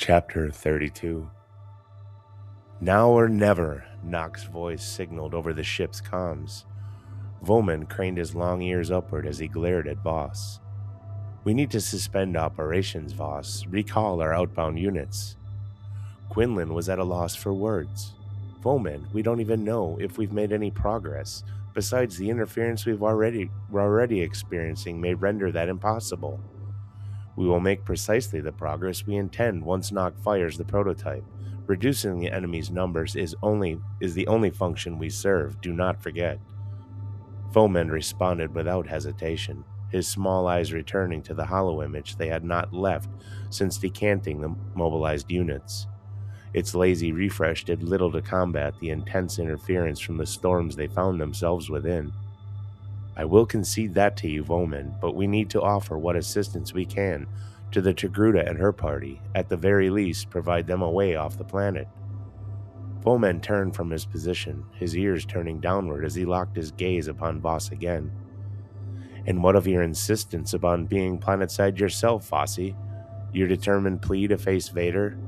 Chapter 32. Now or never, Nock's voice signaled over the ship's comms. Vomend craned his long ears upward as he glared at Vos. We need to suspend operations, Vos. Recall our outbound units. Quinlan was at a loss for words. Vomend, we don't even know if we've made any progress. Besides, the interference we're already experiencing may render that impossible. We will make precisely the progress we intend once Nock fires the prototype. Reducing the enemy's numbers is the only function we serve, do not forget. Vomend responded without hesitation, his small eyes returning to the hollow image they had not left since decanting the mobilized units. Its lazy refresh did little to combat the intense interference from the storms they found themselves within. I will concede that to you, Vomend, but we need to offer what assistance we can to the Togruta and her party, at the very least provide them a way off the planet. Vomend turned from his position, his ears turning downward as he locked his gaze upon Vos again. And what of your insistence upon being planetside yourself, Vossi? Your determined plea to face Vader?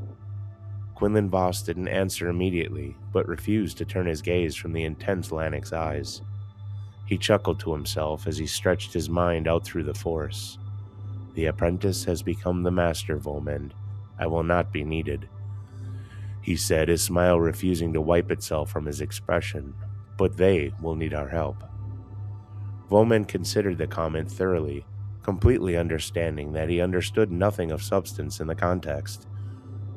Quinlan Vos didn't answer immediately, but refused to turn his gaze from the intense Lannik's eyes. He chuckled to himself as he stretched his mind out through the Force. The apprentice has become the master, Vomend. I will not be needed, he said, his smile refusing to wipe itself from his expression, but they will need our help. Vomend considered the comment thoroughly, completely understanding that he understood nothing of substance in the context.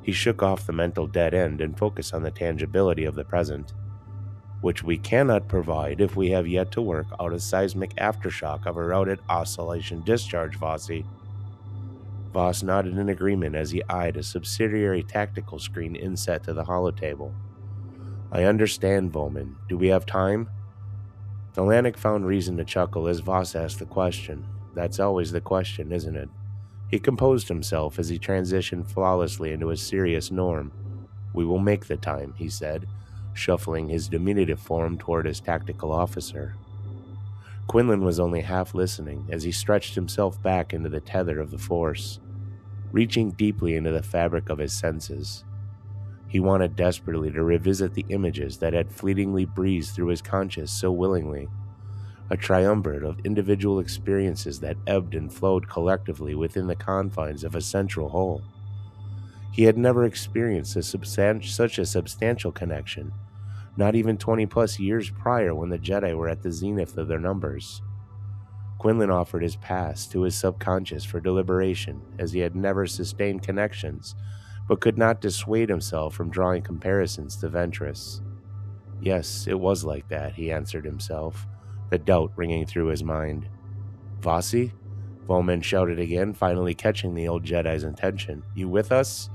He shook off the mental dead end and focused on the tangibility of the present, which we cannot provide if we have yet to work out a seismic aftershock of a routed oscillation discharge, Vossi. Vos nodded in agreement as he eyed a subsidiary tactical screen inset to the holotable. I understand, Vomend. Do we have time? The Lannik found reason to chuckle as Vos asked the question. That's always the question, isn't it? He composed himself as he transitioned flawlessly into his serious norm. We will make the time, he said, shuffling his diminutive form toward his tactical officer. Quinlan was only half listening as he stretched himself back into the tether of the Force, reaching deeply into the fabric of his senses. He wanted desperately to revisit the images that had fleetingly breezed through his conscience so willingly, a triumvirate of individual experiences that ebbed and flowed collectively within the confines of a central whole. He had never experienced such a substantial connection, not even 20-plus years prior when the Jedi were at the zenith of their numbers. Quinlan offered his past to his subconscious for deliberation, as he had never sustained connections, but could not dissuade himself from drawing comparisons to Ventress. Yes, it was like that, he answered himself, the doubt ringing through his mind. Vossi? Vomend shouted again, finally catching the old Jedi's intention. You with us?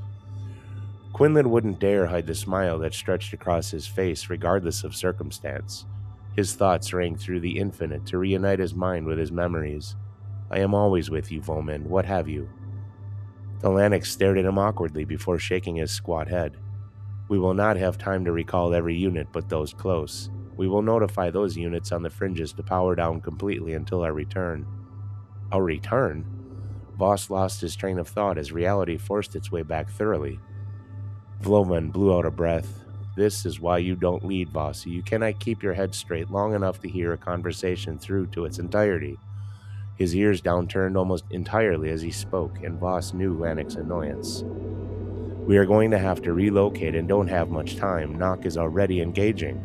Quinlan wouldn't dare hide the smile that stretched across his face regardless of circumstance. His thoughts rang through the infinite to reunite his mind with his memories. I am always with you, Vomend. What have you? The Lannik stared at him awkwardly before shaking his squat head. We will not have time to recall every unit but those close. We will notify those units on the fringes to power down completely until our return. Our return? Vos lost his train of thought as reality forced its way back thoroughly. Vomend blew out a breath. This is why you don't lead, Vossi. You cannot keep your head straight long enough to hear a conversation through to its entirety. His ears downturned almost entirely as he spoke, and Vos knew Lannik's annoyance. We are going to have to relocate and don't have much time. Nock is already engaging.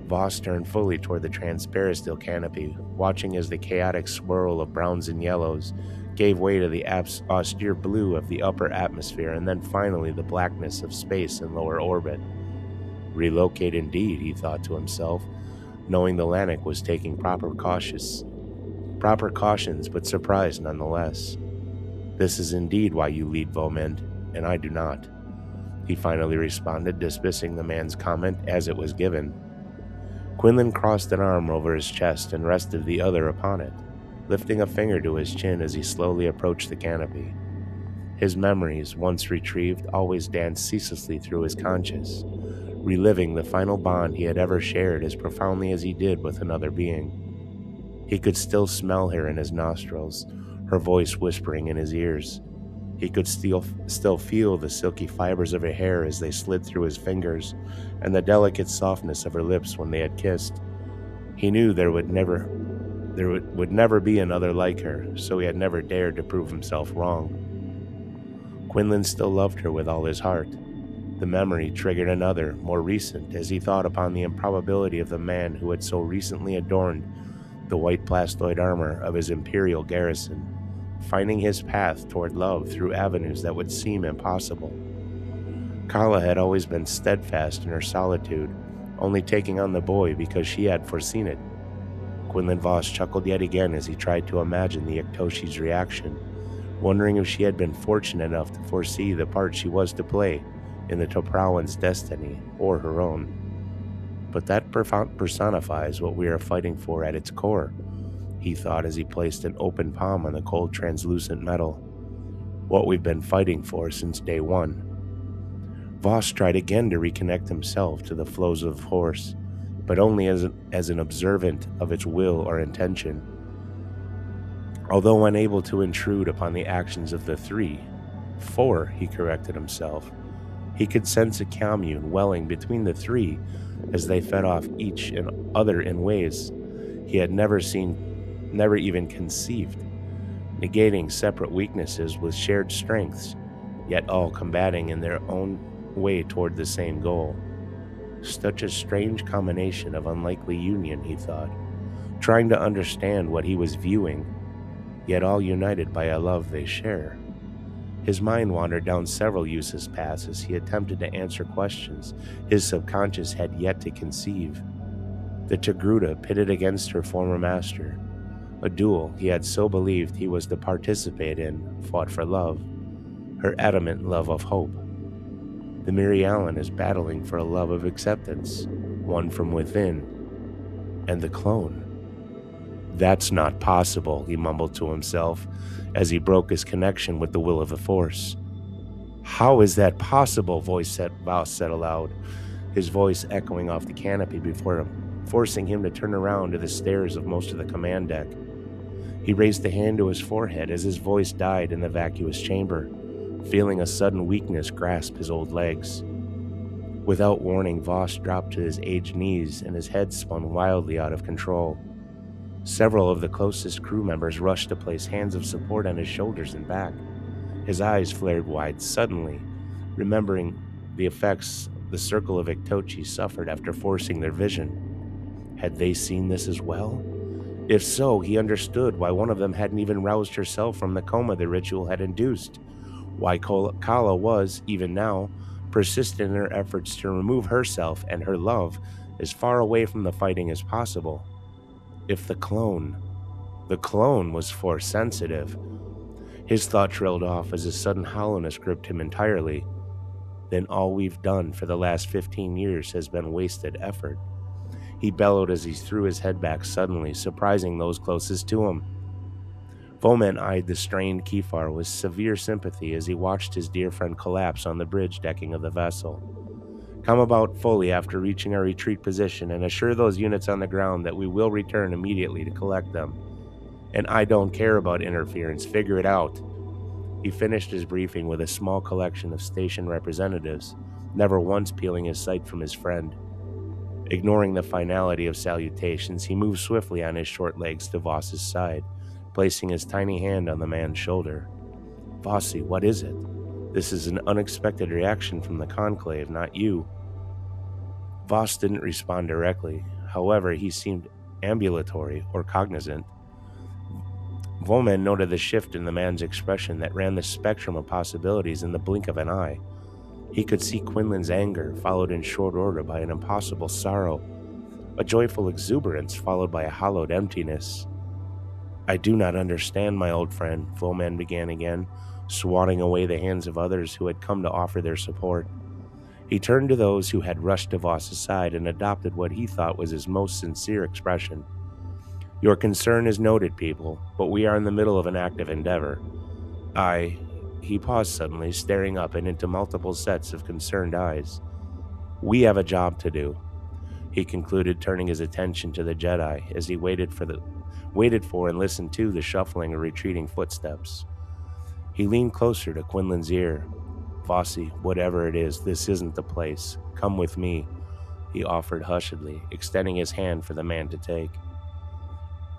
Vos turned fully toward the transparistile canopy, watching as the chaotic swirl of browns and yellows gave way to the austere blue of the upper atmosphere, and then finally the blackness of space in lower orbit. Relocate indeed, he thought to himself, knowing the Lannik was taking proper cautions, but surprised nonetheless. This is indeed why you lead, Vomend, and I do not, he finally responded, dismissing the man's comment as it was given. Quinlan crossed an arm over his chest and rested the other upon it, lifting a finger to his chin as he slowly approached the canopy. His memories, once retrieved, always danced ceaselessly through his conscience, reliving the final bond he had ever shared as profoundly as he did with another being. He could still smell her in his nostrils, her voice whispering in his ears. He could still feel the silky fibers of her hair as they slid through his fingers, and the delicate softness of her lips when they had kissed. He knew there would never be another like her, so he had never dared to prove himself wrong. Quinlan still loved her with all his heart. The memory triggered another, more recent, as he thought upon the improbability of the man who had so recently adorned the white plastoid armor of his imperial garrison, finding his path toward love through avenues that would seem impossible. Kala had always been steadfast in her solitude, only taking on the boy because she had foreseen it. Quinlan Vos chuckled yet again as he tried to imagine the Iktoshi's reaction, wondering if she had been fortunate enough to foresee the part she was to play in the Toprawan's destiny or her own. But that personifies what we are fighting for at its core, he thought as he placed an open palm on the cold translucent metal. What we've been fighting for since day one. Vos tried again to reconnect himself to the flows of the Force, but only as an observant of its will or intention. Although unable to intrude upon the actions of the four, he corrected himself, he could sense a commune welling between the three as they fed off each and other in ways he had never even conceived, negating separate weaknesses with shared strengths, yet all combating in their own way toward the same goal. Such a strange combination of unlikely union, he thought, trying to understand what he was viewing, yet all united by a love they share. His mind wandered down several useless paths as he attempted to answer questions his subconscious had yet to conceive. The Togruta pitted against her former master, a duel he had so believed he was to participate in, fought for love, her adamant love of hope. The Mirialan is battling for a love of acceptance, one from within, and the clone. That's not possible, he mumbled to himself as he broke his connection with the will of the Force. How is that possible? Vos said aloud, his voice echoing off the canopy before him, forcing him to turn around to the stares of most of the command deck. He raised a hand to his forehead as his voice died in the vacuous chamber, feeling a sudden weakness grasp his old legs. Without warning, Vos dropped to his aged knees and his head spun wildly out of control. Several of the closest crew members rushed to place hands of support on his shoulders and back. His eyes flared wide suddenly, remembering the effects the circle of Iktochi suffered after forcing their vision. Had they seen this as well? If so, he understood why one of them hadn't even roused herself from the coma the ritual had induced, why Kala was, even now, persistent in her efforts to remove herself and her love as far away from the fighting as possible. If the clone was Force sensitive. His thought trailed off as a sudden hollowness gripped him entirely. Then all we've done for the last 15 years has been wasted effort. He bellowed as he threw his head back suddenly, surprising those closest to him. Vomend eyed the strained Kefar with severe sympathy as he watched his dear friend collapse on the bridge decking of the vessel. Come about fully after reaching our retreat position and assure those units on the ground that we will return immediately to collect them. And I don't care about interference, figure it out. He finished his briefing with a small collection of station representatives, never once peeling his sight from his friend. Ignoring the finality of salutations, he moved swiftly on his short legs to Vos's side, placing his tiny hand on the man's shoulder. Vossi, what is it? This is an unexpected reaction from the Conclave, not you. Vos didn't respond directly. However, he seemed ambulatory or cognizant. Vomend noted the shift in the man's expression that ran the spectrum of possibilities in the blink of an eye. He could see Quinlan's anger, followed in short order by an impossible sorrow, a joyful exuberance followed by a hollowed emptiness. I do not understand, my old friend, Vomend began again, swatting away the hands of others who had come to offer their support. He turned to those who had rushed to Vos's side and adopted what he thought was his most sincere expression. Your concern is noted, people, but we are in the middle of an active endeavor. He paused suddenly, staring up and into multiple sets of concerned eyes. We have a job to do, he concluded, turning his attention to the Jedi as he waited for and listened to the shuffling of retreating footsteps. He leaned closer to Quinlan's ear. "Vossi, whatever it is, this isn't the place. Come with me," he offered hushedly, extending his hand for the man to take.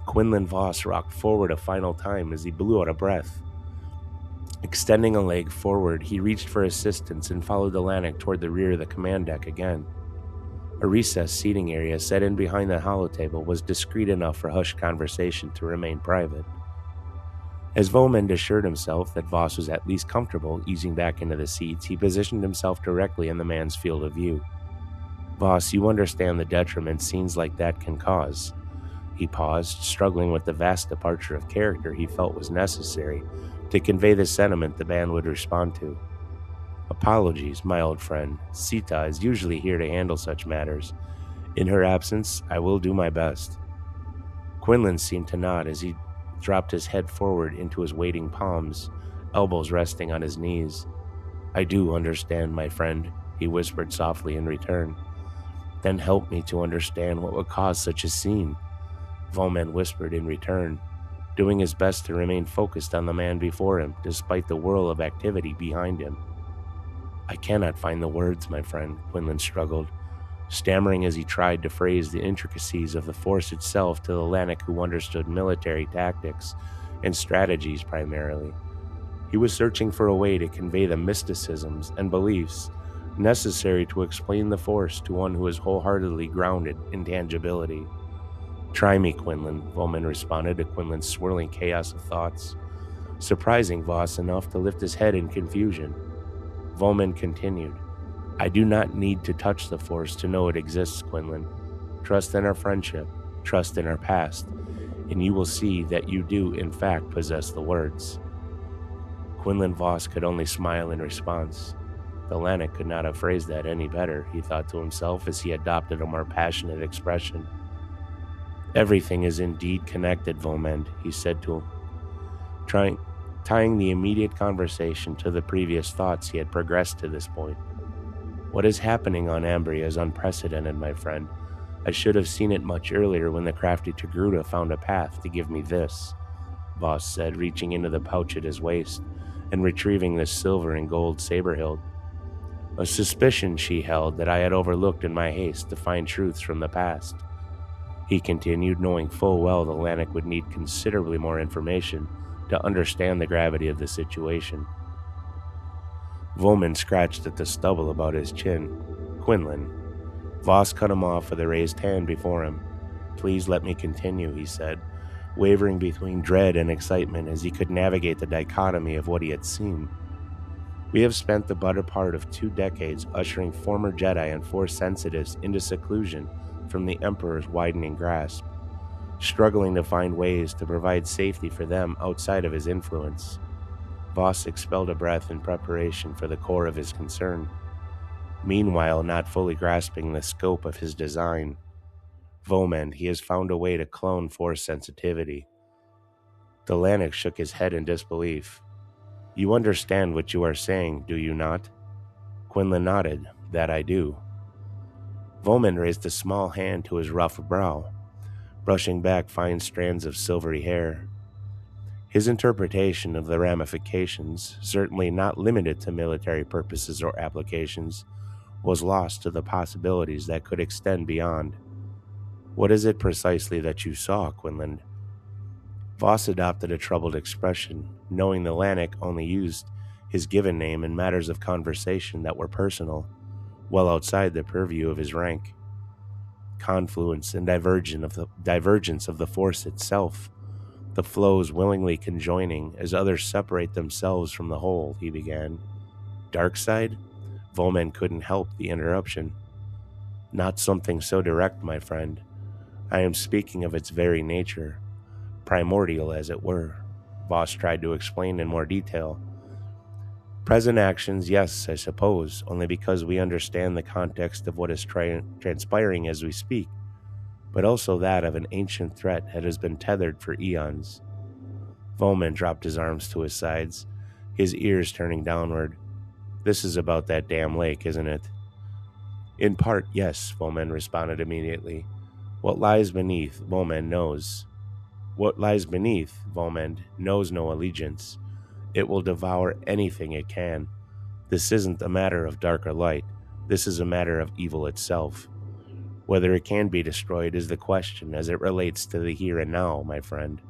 Quinlan Vos rocked forward a final time as he blew out a breath. Extending a leg forward, he reached for assistance and followed the Lannik toward the rear of the command deck again. A recessed seating area set in behind the holotable was discreet enough for hushed conversation to remain private. As Vomend assured himself that Vos was at least comfortable easing back into the seats, he positioned himself directly in the man's field of view. "Vos, you understand the detriment scenes like that can cause." He paused, struggling with the vast departure of character he felt was necessary to convey the sentiment the band would respond to. "Apologies, my old friend. Sita is usually here to handle such matters. In her absence, I will do my best." Quinlan seemed to nod as he dropped his head forward into his waiting palms, elbows resting on his knees. "I do understand, my friend," he whispered softly in return. "Then help me to understand what would cause such a scene," Vomend whispered in return, doing his best to remain focused on the man before him despite the whirl of activity behind him. "I cannot find the words, my friend," Quinlan struggled, stammering as he tried to phrase the intricacies of the Force itself to the Lannik who understood military tactics and strategies primarily. He was searching for a way to convey the mysticisms and beliefs necessary to explain the Force to one who is wholeheartedly grounded in tangibility. "Try me, Quinlan," Vomend responded to Quinlan's swirling chaos of thoughts, surprising Vos enough to lift his head in confusion. Vomend continued, "I do not need to touch the Force to know it exists, Quinlan. Trust in our friendship, trust in our past, and you will see that you do, in fact, possess the words." Quinlan Vos could only smile in response. The Lannik could not have phrased that any better, he thought to himself as he adopted a more passionate expression. "Everything is indeed connected, Vomend," he said to him, tying the immediate conversation to the previous thoughts he had progressed to this point. "What is happening on Ambria is unprecedented, my friend. I should have seen it much earlier when the crafty Togruta found a path to give me this," Vos said, reaching into the pouch at his waist and retrieving the silver and gold saber hilt. "A suspicion she held that I had overlooked in my haste to find truths from the past," he continued, knowing full well the Lannik would need considerably more information to understand the gravity of the situation. Vomend scratched at the stubble about his chin. "Quinlan." Vos cut him off with a raised hand before him. "Please let me continue," he said, wavering between dread and excitement as he could navigate the dichotomy of what he had seen. "We have spent the better part of 2 decades ushering former Jedi and Force sensitives into seclusion from the Emperor's widening grasp, struggling to find ways to provide safety for them outside of his influence." Vos expelled a breath in preparation for the core of his concern, meanwhile not fully grasping the scope of his design. "Vomend, he has found a way to clone Force sensitivity." The Lannik shook his head in disbelief. "You understand what you are saying, do you not?" Quinlan nodded. "That I do." Vomend raised a small hand to his rough brow, brushing back fine strands of silvery hair. His interpretation of the ramifications, certainly not limited to military purposes or applications, was lost to the possibilities that could extend beyond. "What is it precisely that you saw, Quinlan?" Vos adopted a troubled expression, knowing the Lannik only used his given name in matters of conversation that were personal, well outside the purview of his rank. "Confluence and divergence of the Force itself, the flows willingly conjoining as others separate themselves from the whole," he began. "Dark side?" Vomend couldn't help the interruption. "Not something so direct, my friend. I am speaking of its very nature, primordial as it were," Vos tried to explain in more detail. "Present actions, yes, I suppose, only because we understand the context of what is transpiring as we speak, but also that of an ancient threat that has been tethered for eons." Vomend dropped his arms to his sides, his ears turning downward. "This is about that damn lake, isn't it?" "In part, yes," Vomend responded immediately. What lies beneath, Vomend knows no allegiance. It will devour anything it can. This isn't a matter of dark or light. This is a matter of evil itself. Whether it can be destroyed is the question as it relates to the here and now, my friend.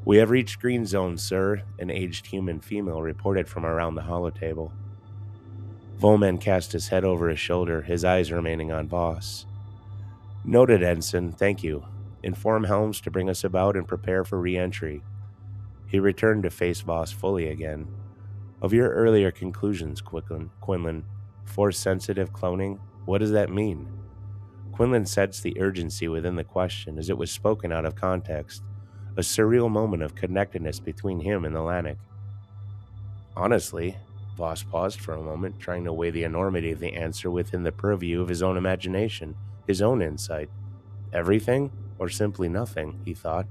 We have reached Green Zone, sir, an aged human female reported from around the holotable. Vomend cast his head over his shoulder, his eyes remaining on Vos. Noted, Ensign, thank you. Inform Helms to bring us about and prepare for re-entry. He returned to face Vos fully again. Of your earlier conclusions, Quinlan, Force-sensitive cloning, what does that mean? Quinlan sensed the urgency within the question as it was spoken out of context, a surreal moment of connectedness between him and the Lannik. Honestly, Vos paused for a moment, trying to weigh the enormity of the answer within the purview of his own imagination, his own insight. Everything, or simply nothing, he thought.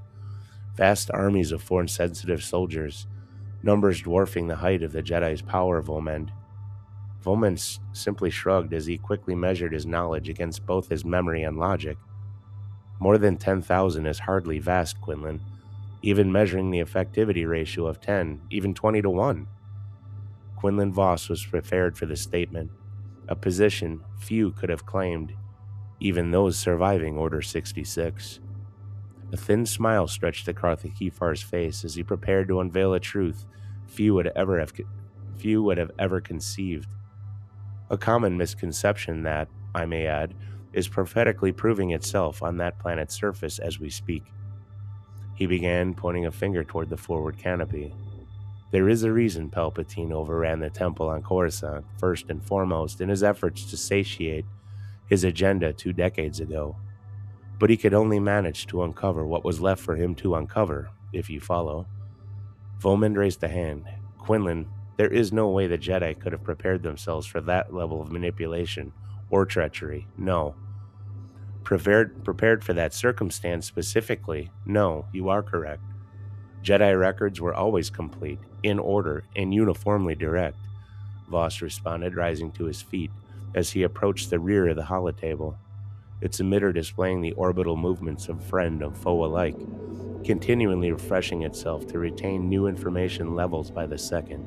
Vast armies of force-sensitive soldiers, numbers dwarfing the height of the Jedi's power, Vomend. Vomend simply shrugged as he quickly measured his knowledge against both his memory and logic. More than 10,000 is hardly vast, Quinlan, even measuring the effectivity ratio of 10, even 20 to 1. Quinlan Vos was prepared for the statement, a position few could have claimed, even those surviving Order 66. A thin smile stretched across the Kifar's face as he prepared to unveil a truth few would have ever conceived. A common misconception that, I may add, is prophetically proving itself on that planet's surface as we speak. He began, pointing a finger toward the forward canopy. There is a reason Palpatine overran the temple on Coruscant, first and foremost in his efforts to satiate his agenda 2 decades ago. But he could only manage to uncover what was left for him to uncover, if you follow. Vomend raised a hand. Quinlan, there is no way the Jedi could have prepared themselves for that level of manipulation or treachery. No. Prepared for that circumstance specifically? No, you are correct. Jedi records were always complete, in order, and uniformly direct, Vos responded, rising to his feet as he approached the rear of the holotable, its emitter displaying the orbital movements of friend and foe alike, continually refreshing itself to retain new information levels by the second.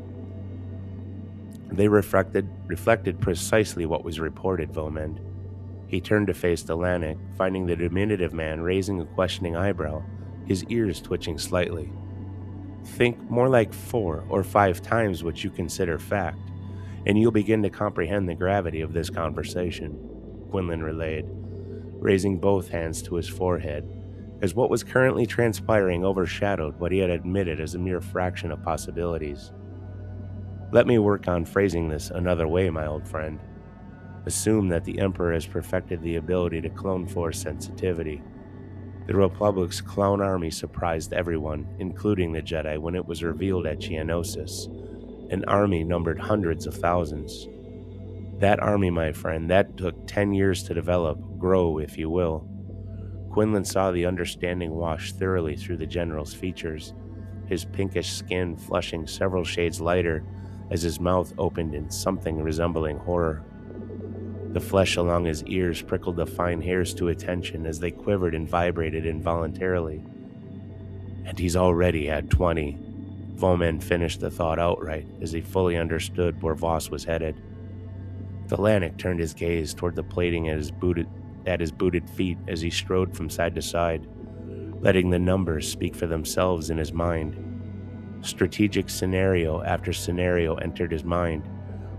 They reflected precisely what was reported, Vomend. He turned to face the Lannik, finding the diminutive man raising a questioning eyebrow, his ears twitching slightly. Think more like 4 or 5 times what you consider fact, and you'll begin to comprehend the gravity of this conversation, Quinlan relayed, raising both hands to his forehead, as what was currently transpiring overshadowed what he had admitted as a mere fraction of possibilities. Let me work on phrasing this another way, my old friend. Assume that the Emperor has perfected the ability to clone force sensitivity. The Republic's clone army surprised everyone, including the Jedi, when it was revealed at Geonosis. An army numbered hundreds of thousands. That army, my friend, that took 10 years to develop, grow, if you will. Quinlan saw the understanding wash thoroughly through the General's features, his pinkish skin flushing several shades lighter as his mouth opened in something resembling horror. The flesh along his ears prickled the fine hairs to attention as they quivered and vibrated involuntarily. And he's already had 20. Vomend finished the thought outright as he fully understood where Vos was headed. The Lannik turned his gaze toward the plating at his booted feet as he strode from side to side, letting the numbers speak for themselves in his mind. Strategic scenario after scenario entered his mind,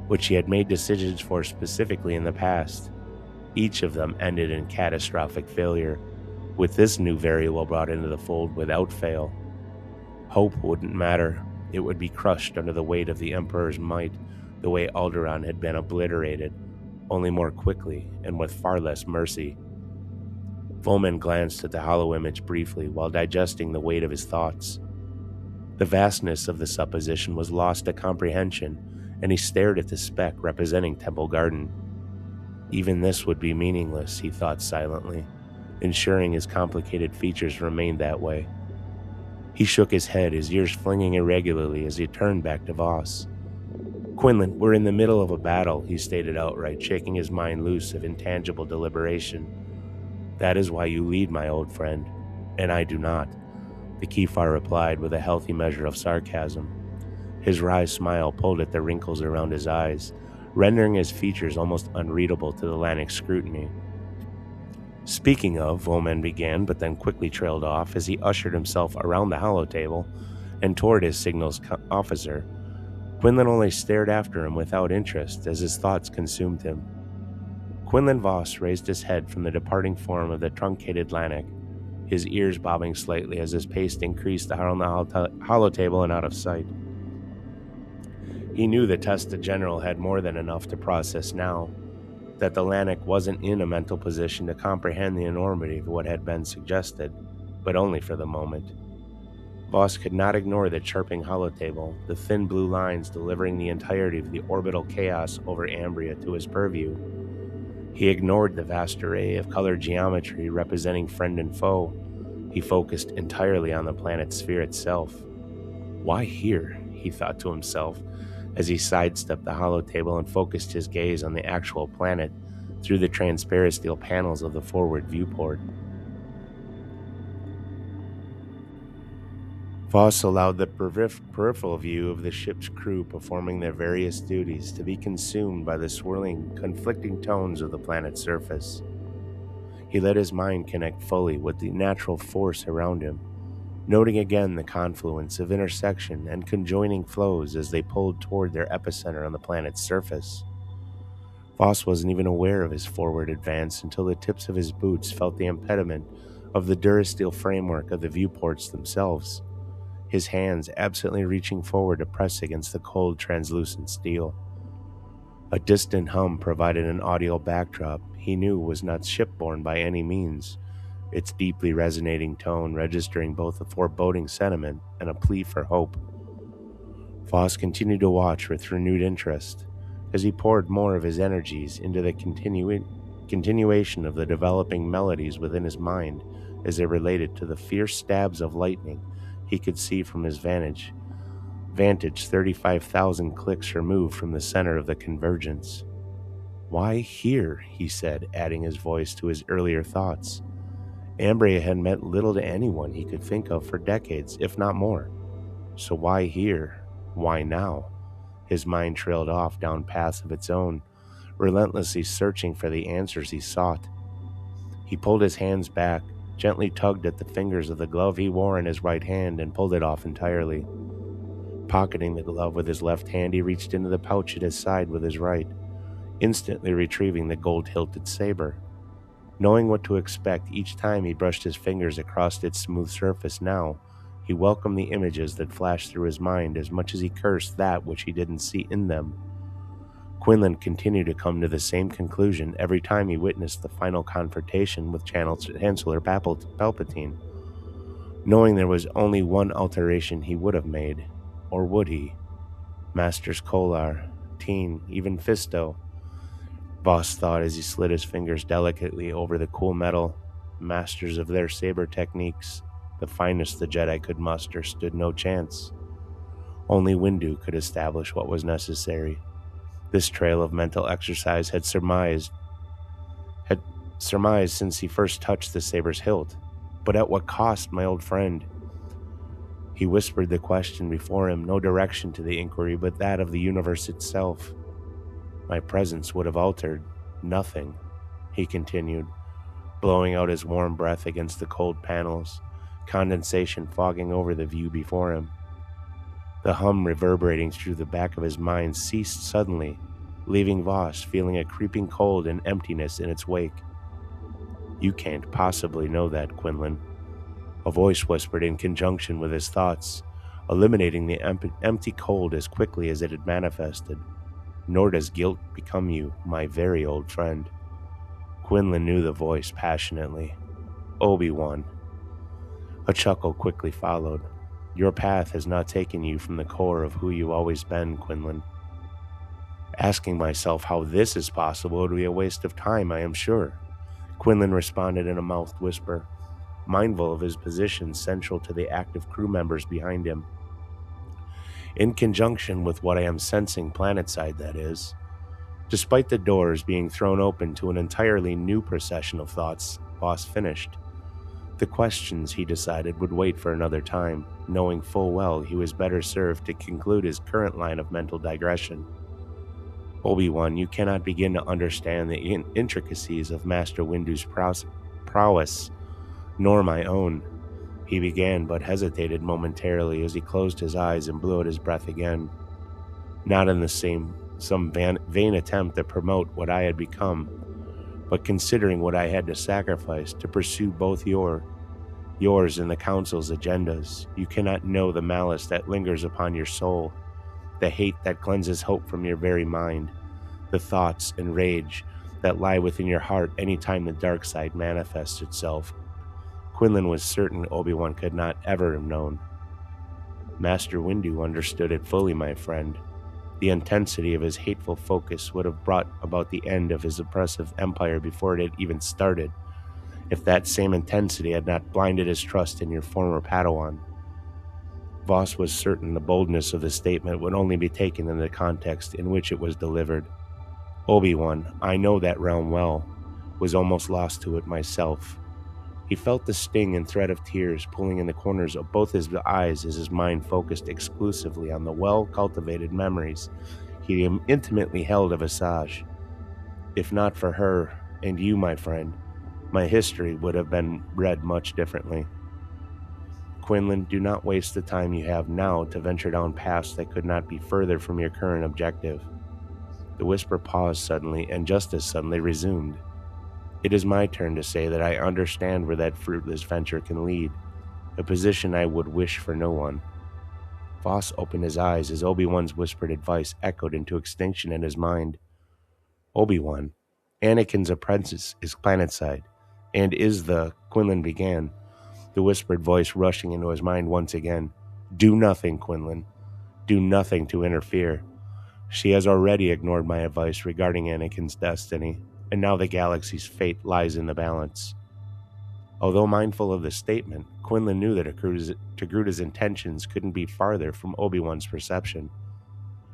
which he had made decisions for specifically in the past. Each of them ended in catastrophic failure, with this new variable brought into the fold without fail. Hope wouldn't matter. It would be crushed under the weight of the Emperor's might, the way Alderaan had been obliterated, only more quickly and with far less mercy. Vomend glanced at the hollow image briefly while digesting the weight of his thoughts. The vastness of the supposition was lost to comprehension, and he stared at the speck representing Temple Garden. Even this would be meaningless, he thought silently, ensuring his complicated features remained that way. He shook his head, his ears flinging irregularly as he turned back to Vos. Quinlan, we're in the middle of a battle, he stated outright, shaking his mind loose of intangible deliberation. That is why you lead, my old friend, and I do not, the Kefar replied with a healthy measure of sarcasm. His wry smile pulled at the wrinkles around his eyes, rendering his features almost unreadable to the Lannik scrutiny. Speaking of, Vomend began, but then quickly trailed off as he ushered himself around the holotable and toward his signals officer. Quinlan only stared after him without interest as his thoughts consumed him. Quinlan Vos raised his head from the departing form of the truncated Lannik, his ears bobbing slightly as his pace increased around the holotable and out of sight. He knew the Testa General had more than enough to process now, that the Lannik wasn't in a mental position to comprehend the enormity of what had been suggested, but only for the moment. Vos could not ignore the chirping holotable, the thin blue lines delivering the entirety of the orbital chaos over Ambria to his purview. He ignored the vast array of colored geometry representing friend and foe. He focused entirely on the planet's sphere itself. Why here? He thought to himself, as he sidestepped the holotable and focused his gaze on the actual planet through the transparent steel panels of the forward viewport. Vos allowed the peripheral view of the ship's crew performing their various duties to be consumed by the swirling, conflicting tones of the planet's surface. He let his mind connect fully with the natural force around him, noting again the confluence of intersection and conjoining flows as they pulled toward their epicenter on the planet's surface. Vos wasn't even aware of his forward advance until the tips of his boots felt the impediment of the durasteel framework of the viewports themselves, his hands absently reaching forward to press against the cold, translucent steel. A distant hum provided an audio backdrop he knew was not shipborne by any means, its deeply resonating tone registering both a foreboding sentiment and a plea for hope. Vos continued to watch with renewed interest as he poured more of his energies into the continuation of the developing melodies within his mind as they related to the fierce stabs of lightning he could see from his vantage 35,000 clicks removed from the center of the convergence. Why here? He said, adding his voice to his earlier thoughts. Ambria had meant little to anyone he could think of for decades, if not more. So why here? Why now? His mind trailed off down paths of its own, relentlessly searching for the answers he sought. He pulled his hands back, gently tugged at the fingers of the glove he wore in his right hand, and pulled it off entirely. Pocketing the glove with his left hand, he reached into the pouch at his side with his right, instantly retrieving the gold-hilted saber. Knowing what to expect each time he brushed his fingers across its smooth surface now, he welcomed the images that flashed through his mind as much as he cursed that which he didn't see in them. Quinlan continued to come to the same conclusion every time he witnessed the final confrontation with Chancellor Palpatine, knowing there was only one alteration he would have made, or would he? Masters Kolar, Teen, even Fisto, Vos thought as he slid his fingers delicately over the cool metal. Masters of their saber techniques, the finest the Jedi could muster, stood no chance. Only Windu could establish what was necessary. This trail of mental exercise had surmised since he first touched the saber's hilt. But at what cost, my old friend? He whispered the question before him, no direction to the inquiry but that of the universe itself. My presence would have altered nothing, he continued, blowing out his warm breath against the cold panels, condensation fogging over the view before him. The hum reverberating through the back of his mind ceased suddenly, leaving Vos feeling a creeping cold and emptiness in its wake. You can't possibly know that, Quinlan, a voice whispered in conjunction with his thoughts, eliminating the empty cold as quickly as it had manifested. Nor does guilt become you, my very old friend. Quinlan knew the voice passionately. Obi-Wan. A chuckle quickly followed. Your path has not taken you from the core of who you've always been, Quinlan. Asking myself how this is possible would be a waste of time, I am sure, Quinlan responded in a mouthed whisper, mindful of his position central to the active crew members behind him. In conjunction with what I am sensing planetside, that is. Despite the doors being thrown open to an entirely new procession of thoughts, Vos finished. The questions, he decided, would wait for another time, knowing full well he was better served to conclude his current line of mental digression. Obi-Wan, you cannot begin to understand the intricacies of Master Windu's prowess, nor my own. He began, but hesitated momentarily as he closed his eyes and blew out his breath again. Not in some vain attempt to promote what I had become, but considering what I had to sacrifice to pursue both yours and the Council's agendas, you cannot know the malice that lingers upon your soul, the hate that cleanses hope from your very mind, the thoughts and rage that lie within your heart any time the dark side manifests itself. Quinlan was certain Obi-Wan could not ever have known. Master Windu understood it fully, my friend. The intensity of his hateful focus would have brought about the end of his oppressive empire before it had even started, if that same intensity had not blinded his trust in your former Padawan. Vos was certain the boldness of the statement would only be taken in the context in which it was delivered. Obi-Wan, I know that realm well, was almost lost to it myself. He felt the sting and threat of tears pulling in the corners of both his eyes as his mind focused exclusively on the well-cultivated memories he intimately held of Asajj. If not for her and you, my friend, my history would have been read much differently. Quinlan, do not waste the time you have now to venture down paths that could not be further from your current objective. The whisper paused suddenly, and just as suddenly resumed. It is my turn to say that I understand where that fruitless venture can lead, a position I would wish for no one. Vos opened his eyes as Obi-Wan's whispered advice echoed into extinction in his mind. Obi-Wan, Anakin's apprentice is planetside, and is Quinlan began, the whispered voice rushing into his mind once again. Do nothing, Quinlan. Do nothing to interfere. She has already ignored my advice regarding Anakin's destiny, and now the galaxy's fate lies in the balance. Although mindful of the statement, Quinlan knew that Togruta's intentions couldn't be farther from Obi-Wan's perception.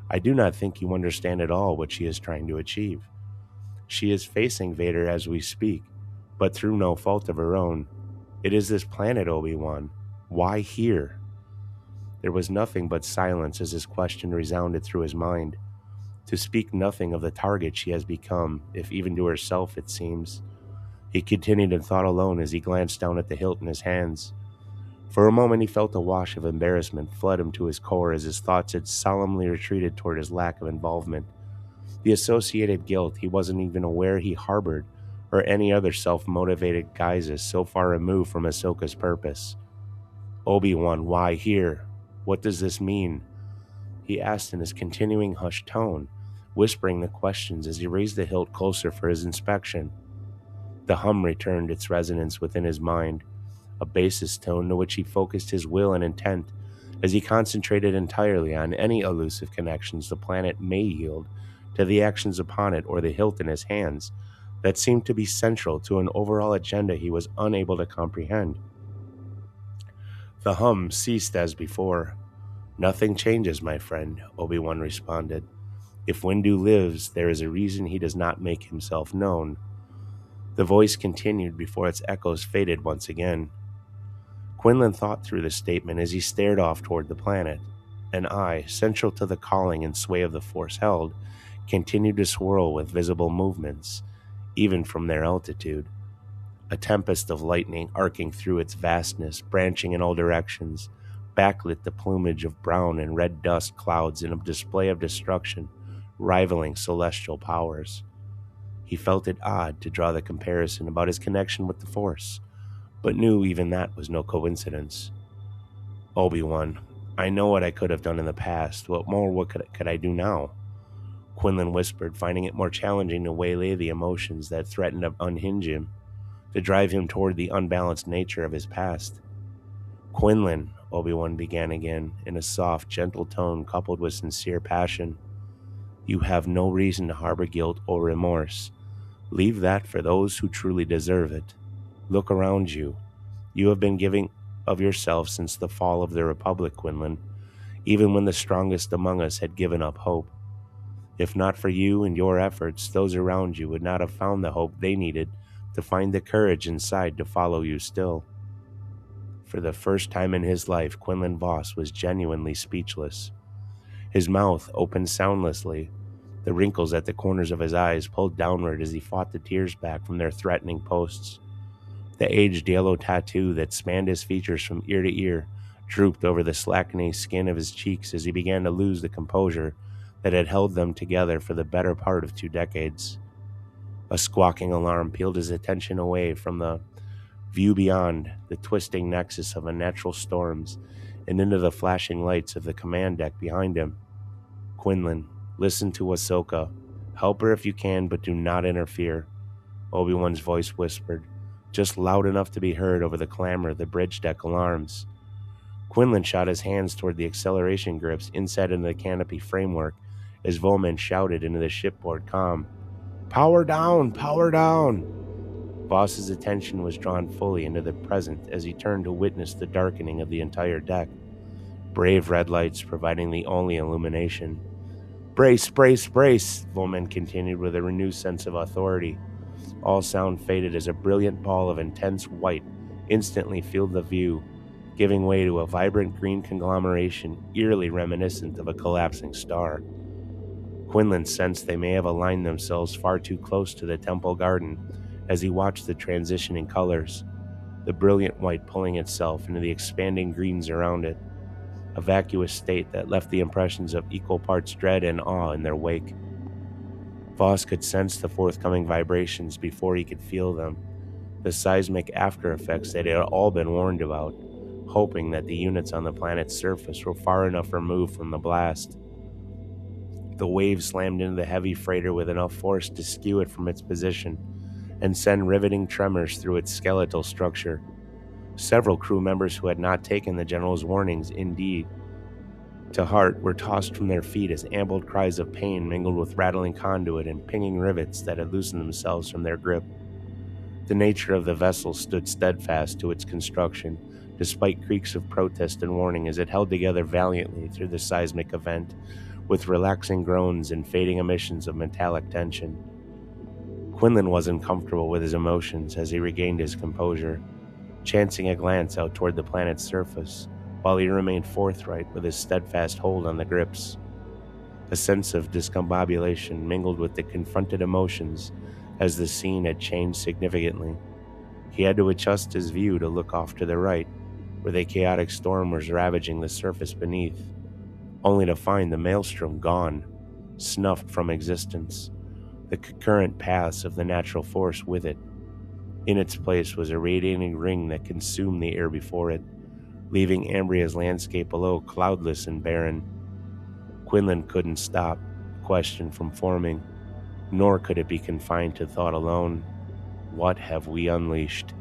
I do not think you understand at all what she is trying to achieve. She is facing Vader as we speak, but through no fault of her own. It is this planet, Obi-Wan. Why here? There was nothing but silence as his question resounded through his mind. To speak nothing of the target she has become, if even to herself it seems. He continued in thought alone as he glanced down at the hilt in his hands. For a moment he felt a wash of embarrassment flood him to his core as his thoughts had solemnly retreated toward his lack of involvement. The associated guilt he wasn't even aware he harbored, or any other self-motivated guises so far removed from Ahsoka's purpose. Obi-Wan, why here? What does this mean? He asked in his continuing hushed tone, whispering the questions as he raised the hilt closer for his inspection. The hum returned its resonance within his mind, a basis tone to which he focused his will and intent as he concentrated entirely on any elusive connections the planet may yield to the actions upon it or the hilt in his hands that seemed to be central to an overall agenda he was unable to comprehend. The hum ceased as before. Nothing changes, my friend, Obi-Wan responded. If Windu lives, there is a reason he does not make himself known. The voice continued before its echoes faded once again. Quinlan thought through the statement as he stared off toward the planet. An eye, central to the calling and sway of the Force held, continued to swirl with visible movements, even from their altitude. A tempest of lightning arcing through its vastness, branching in all directions, backlit the plumage of brown and red dust clouds in a display of destruction, rivaling celestial powers. He felt it odd to draw the comparison about his connection with the Force, but knew even that was no coincidence. Obi-Wan, I know what I could have done in the past. What could I do now? Quinlan whispered, finding it more challenging to waylay the emotions that threatened to unhinge him, to drive him toward the unbalanced nature of his past. Quinlan, Obi-Wan began again, in a soft, gentle tone coupled with sincere passion. You have no reason to harbor guilt or remorse. Leave that for those who truly deserve it. Look around you. You have been giving of yourself since the fall of the Republic, Quinlan, even when the strongest among us had given up hope. If not for you and your efforts, those around you would not have found the hope they needed to find the courage inside to follow you still. For the first time in his life, Quinlan Vos was genuinely speechless. His mouth opened soundlessly, the wrinkles at the corners of his eyes pulled downward as he fought the tears back from their threatening posts. The aged yellow tattoo that spanned his features from ear to ear drooped over the slackening skin of his cheeks as he began to lose the composure that had held them together for the better part of 2 decades. A squawking alarm peeled his attention away from the view beyond the twisting nexus of unnatural storms and into the flashing lights of the command deck behind him. "Quinlan, listen to Ahsoka. Help her if you can, but do not interfere," Obi-Wan's voice whispered, just loud enough to be heard over the clamor of the bridge deck alarms. Quinlan shot his hands toward the acceleration grips inset into the canopy framework as Vomend shouted into the shipboard comm, "Power down! Power down!" Vos's attention was drawn fully into the present as he turned to witness the darkening of the entire deck, brave red lights providing the only illumination. "Brace, brace, brace," Vomend continued with a renewed sense of authority. All sound faded as a brilliant ball of intense white instantly filled the view, giving way to a vibrant green conglomeration eerily reminiscent of a collapsing star. Quinlan sensed they may have aligned themselves far too close to the temple garden as he watched the transitioning colors, the brilliant white pulling itself into the expanding greens around it, a vacuous state that left the impressions of equal parts dread and awe in their wake. Vos could sense the forthcoming vibrations before he could feel them, the seismic after effects that he had all been warned about, hoping that the units on the planet's surface were far enough removed from the blast. The waves slammed into the heavy freighter with enough force to skew it from its position and send riveting tremors through its skeletal structure. Several crew members who had not taken the general's warnings, indeed, to heart, were tossed from their feet as ambled cries of pain mingled with rattling conduit and pinging rivets that had loosened themselves from their grip. The nature of the vessel stood steadfast to its construction, despite creaks of protest and warning as it held together valiantly through the seismic event, with relaxing groans and fading emissions of metallic tension. Quinlan wasn't comfortable with his emotions as he regained his composure, chancing a glance out toward the planet's surface, while he remained forthright with his steadfast hold on the grips. A sense of discombobulation mingled with the confronted emotions as the scene had changed significantly. He had to adjust his view to look off to the right, where the chaotic storm was ravaging the surface beneath, only to find the maelstrom gone, snuffed from existence, the concurrent paths of the natural force with it. In its place was a radiating ring that consumed the air before it, leaving Ambria's landscape below cloudless and barren. Quinlan couldn't stop the question from forming, nor could it be confined to thought alone. What have we unleashed?